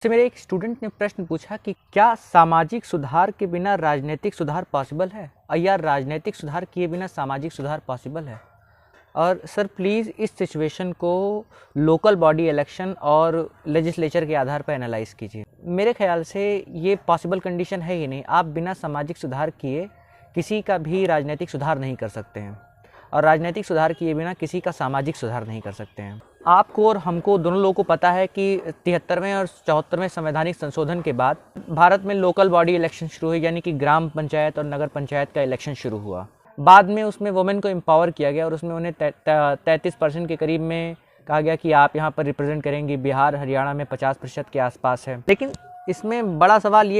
से मेरे एक स्टूडेंट ने प्रश्न पूछा कि क्या सामाजिक सुधार के बिना राजनीतिक सुधार पॉसिबल है या राजनीतिक सुधार किए बिना सामाजिक सुधार पॉसिबल है। और सर प्लीज़ इस सिचुएशन को लोकल बॉडी इलेक्शन और लेजिस्लेचर के आधार पर एनालाइज कीजिए। मेरे ख्याल से ये पॉसिबल कंडीशन है ही नहीं। आप बिना सामाजिक सुधार किए किसी का भी राजनीतिक सुधार नहीं कर सकते हैं और राजनीतिक सुधार किए बिना किसी का सामाजिक सुधार नहीं कर सकते हैं। आपको और हमको दोनों लोगों को पता है कि 73वें और 74वें संवैधानिक संशोधन के बाद भारत में लोकल बॉडी इलेक्शन शुरू हुई, यानी कि ग्राम पंचायत और नगर पंचायत का इलेक्शन शुरू हुआ। बाद में उसमें वुमेन को एम्पावर किया गया और उसमें उन्हें 33% के करीब में कहा गया कि आप यहाँ पर रिप्रेजेंट करेंगी। बिहार हरियाणा में 50% के आसपास है। लेकिन इसमें बड़ा सवाल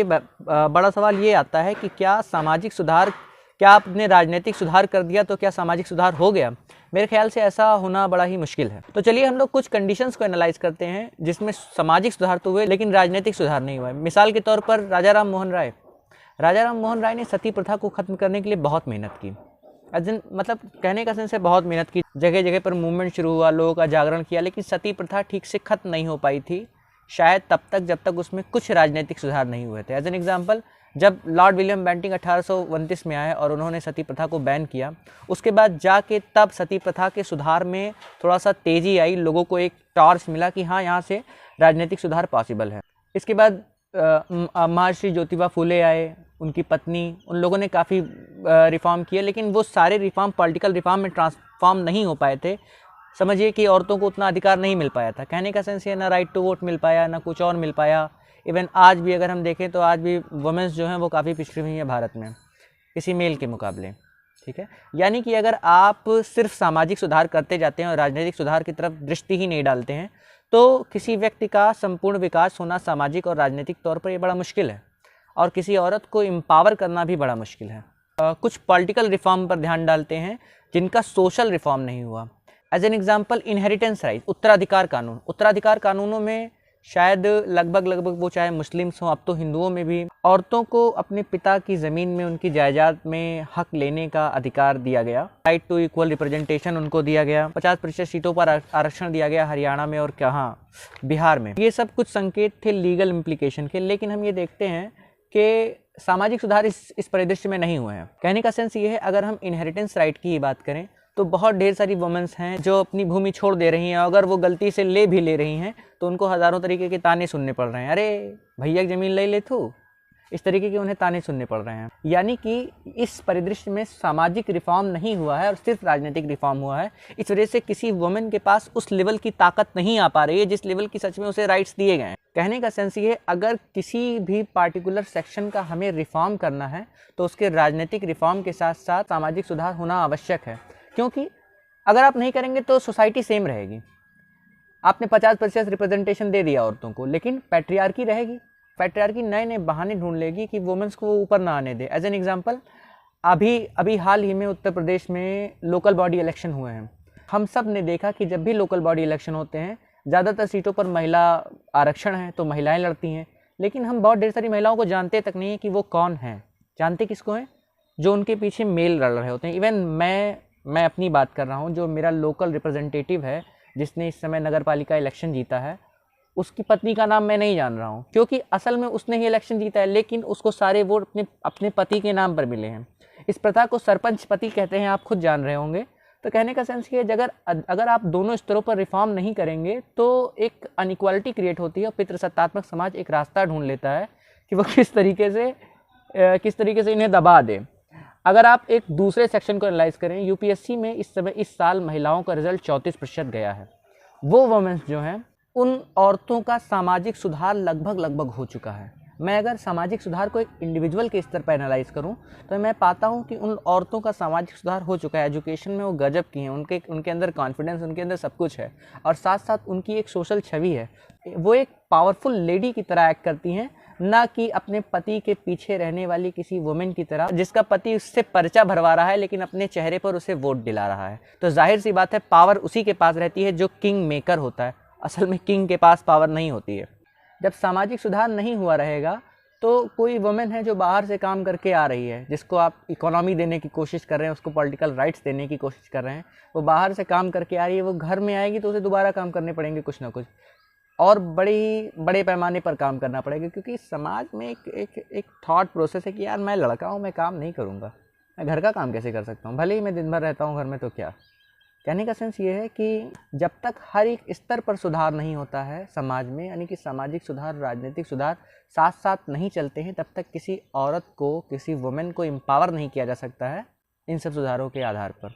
ये आता है कि क्या सामाजिक सुधार, क्या आपने राजनीतिक सुधार कर दिया तो क्या सामाजिक सुधार हो गया? मेरे ख्याल से ऐसा होना बड़ा ही मुश्किल है। तो चलिए हम लोग कुछ कंडीशंस को एनालाइज करते हैं जिसमें सामाजिक सुधार तो हुए लेकिन राजनीतिक सुधार नहीं हुआ। मिसाल के तौर पर राजा राम मोहन राय ने सती प्रथा को खत्म करने के लिए बहुत मेहनत की। मतलब कहने का सेंस है बहुत मेहनत की। जगह जगह पर मूवमेंट शुरू हुआ, लोगों का जागरण किया, लेकिन सती प्रथा ठीक से खत्म नहीं हो पाई थी, शायद तब तक जब तक उसमें कुछ राजनीतिक सुधार नहीं हुए थे। एज एन एग्जाम्पल, जब लॉर्ड विलियम बेंटिंक 1829 में आए और उन्होंने सती प्रथा को बैन किया, उसके बाद जाके तब सती प्रथा के सुधार में थोड़ा सा तेज़ी आई। लोगों को एक टॉर्च मिला कि हाँ, यहाँ से राजनीतिक सुधार पॉसिबल है। इसके बाद महर्षि ज्योतिबा फूले आए, उनकी पत्नी, उन लोगों ने काफ़ी रिफॉर्म किए, लेकिन वो सारे रिफॉर्म पॉलिटिकल रिफॉर्म में ट्रांसफॉर्म नहीं हो पाए थे। समझिए कि औरतों को उतना अधिकार नहीं मिल पाया था। कहने का सेंस ये, ना राइट टू वोट मिल पाया, ना कुछ और मिल पाया। इवन आज भी अगर हम देखें तो आज भी वुमेन्स जो हैं वो काफ़ी पिछड़ी हुई हैं भारत में किसी मेल के मुकाबले। ठीक है, यानी कि अगर आप सिर्फ सामाजिक सुधार करते जाते हैं और राजनीतिक सुधार की तरफ दृष्टि ही नहीं डालते हैं तो किसी व्यक्ति का संपूर्ण विकास होना सामाजिक और राजनीतिक तौर पर ये बड़ा मुश्किल है, और किसी औरत को एम्पावर करना भी बड़ा मुश्किल है। कुछ पॉलिटिकल रिफॉर्म पर ध्यान डालते हैं जिनका सोशल रिफॉर्म नहीं हुआ। As an example, inheritance right, उत्तराधिकार कानूनों में शायद लगभग वो चाहे मुस्लिम्स हों, अब तो हिंदुओं में भी औरतों को अपने पिता की ज़मीन में उनकी जायदाद में हक लेने का अधिकार दिया गया। राइट टू इक्वल रिप्रेजेंटेशन उनको दिया गया। 50% सीटों पर आरक्षण दिया गया हरियाणा में और कहाँ, बिहार में। ये सब कुछ संकेत थे लीगल इम्प्लीकेशन के। लेकिन हम ये देखते हैं कि सामाजिक सुधार इस परिदृश्य में नहीं हुए हैं। कहने का सेंस ये है, अगर हम इनहेरिटेंस राइट की बात करें तो बहुत ढेर सारी वुमेन्स हैं जो अपनी भूमि छोड़ दे रही हैं। अगर वो गलती से ले रही हैं तो उनको हज़ारों तरीके के ताने सुनने पड़ रहे हैं। अरे भैया ज़मीन ले तू, इस तरीके के उन्हें ताने सुनने पड़ रहे हैं। यानी कि इस परिदृश्य में सामाजिक रिफॉर्म नहीं हुआ है और सिर्फ राजनीतिक रिफॉर्म हुआ है। इस वजह से किसी वुमेन के पास उस लेवल की ताकत नहीं आ पा रही है जिस लेवल की सच में उसे राइट्स दिए गए हैं। कहने का सेंस ये है, अगर किसी भी पार्टिकुलर सेक्शन का हमें रिफॉर्म करना है तो उसके राजनीतिक रिफॉर्म के साथ साथ सामाजिक सुधार होना आवश्यक है। क्योंकि अगर आप नहीं करेंगे तो सोसाइटी सेम रहेगी। आपने 50% रिप्रेजेंटेशन दे दिया औरतों को, लेकिन पैट्रियार्की रहेगी। पैट्रियार्की नए बहाने ढूंढ लेगी कि वुमेन्स को वो ऊपर ना आने दे। एज एन एग्जाम्पल, अभी हाल ही में उत्तर प्रदेश में लोकल बॉडी इलेक्शन हुए हैं। हम सब ने देखा कि जब भी लोकल बॉडी इलेक्शन होते हैं ज़्यादातर सीटों पर महिला आरक्षण है तो महिलाएं लड़ती हैं। लेकिन हम बहुत ढेर सारी महिलाओं को जानते तक नहीं है कि वो कौन हैं। जानते किसको हैं? जो उनके पीछे मेल लड़ रहे होते हैं। इवन मैं अपनी बात कर रहा हूँ, जो मेरा लोकल रिप्रेजेंटेटिव है जिसने इस समय नगर पालिका इलेक्शन जीता है, उसकी पत्नी का नाम मैं नहीं जान रहा हूँ, क्योंकि असल में उसने ही इलेक्शन जीता है लेकिन उसको सारे वोट अपने पति के नाम पर मिले हैं। इस प्रथा को सरपंच पति कहते हैं, आप खुद जान रहे होंगे। तो कहने का सेंस ये, अगर आप दोनों स्तरों पर रिफॉर्म नहीं करेंगे तो एक अनइक्वालिटी क्रिएट होती है और पितृसत्तात्मक समाज एक रास्ता ढूंढ लेता है कि वो किस तरीके से इन्हें दबा दे। अगर आप एक दूसरे सेक्शन को एनालाइज करें, यूपीएससी में इस साल महिलाओं का रिजल्ट 34% गया है। वो वुमेन्स जो हैं, उन औरतों का सामाजिक सुधार लगभग हो चुका है। मैं अगर सामाजिक सुधार को एक इंडिविजुअल के स्तर पर एनालाइज करूं तो मैं पाता हूं कि उन औरतों का सामाजिक सुधार हो चुका है। एजुकेशन में वो गजब की हैं, उनके अंदर कॉन्फिडेंस, उनके अंदर सब कुछ है, और साथ साथ उनकी एक सोशल छवि है। वो एक पावरफुल लेडी की तरह एक्ट करती हैं, ना कि अपने पति के पीछे रहने वाली किसी वुमेन की तरह जिसका पति उससे पर्चा भरवा रहा है लेकिन अपने चेहरे पर उसे वोट दिला रहा है। तो जाहिर सी बात है, पावर उसी के पास रहती है जो किंग मेकर होता है। असल में किंग के पास पावर नहीं होती है। जब सामाजिक सुधार नहीं हुआ रहेगा तो कोई वुमेन है जो बाहर से काम करके आ रही है, जिसको आप इकोनॉमी देने की कोशिश कर रहे हैं, उसको पॉलिटिकल राइट्स देने की कोशिश कर रहे हैं, वो बाहर से काम करके आ रही है, वो घर में आएगी तो उसे दोबारा काम करने पड़ेंगे कुछ ना कुछ। और बड़े पैमाने पर काम करना पड़ेगा, क्योंकि समाज में एक थॉट प्रोसेस है कि यार मैं लड़का हूँ, मैं काम नहीं करूँगा, मैं घर का काम कैसे कर सकता हूँ, भले ही मैं दिन भर रहता हूँ घर में तो क्या। कहने का सेंस ये है कि जब तक हर एक स्तर पर सुधार नहीं होता है समाज में, यानी कि सामाजिक सुधार, राजनीतिक सुधार साथ साथ नहीं चलते हैं, तब तक किसी औरत को, किसी वुमेन को एम्पावर नहीं किया जा सकता है इन सब सुधारों के आधार पर।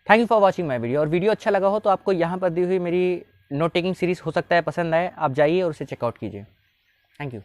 Thank you for watching my video. और वीडियो अच्छा लगा हो तो आपको यहाँ पर दी हुई मेरी नोट टेकिंग सीरीज़ हो सकता है पसंद आए, आप जाइए और उसे चेकआउट कीजिए। Thank you.